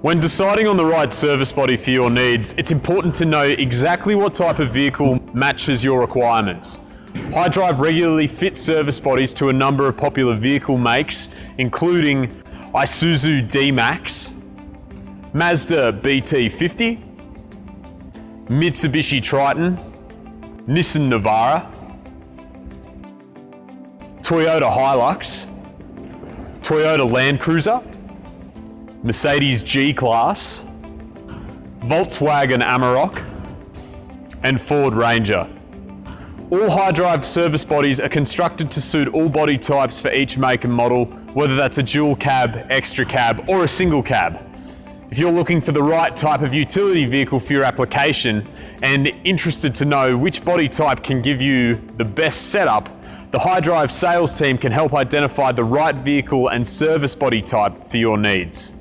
When deciding on the right service body for your needs, it's important to know exactly what type of vehicle matches your requirements. HiDrive regularly fits service bodies to a number of popular vehicle makes, including Isuzu D-Max, Mazda BT50, Mitsubishi Triton, Nissan Navara, Toyota Hilux, Toyota Land Cruiser, Mercedes G-Class, Volkswagen Amarok, and Ford Ranger. All HiDrive service bodies are constructed to suit all body types for each make and model, whether that's a dual cab, extra cab, or a single cab. If you're looking for the right type of utility vehicle for your application and interested to know which body type can give you the best setup, the HiDrive sales team can help identify the right vehicle and service body type for your needs.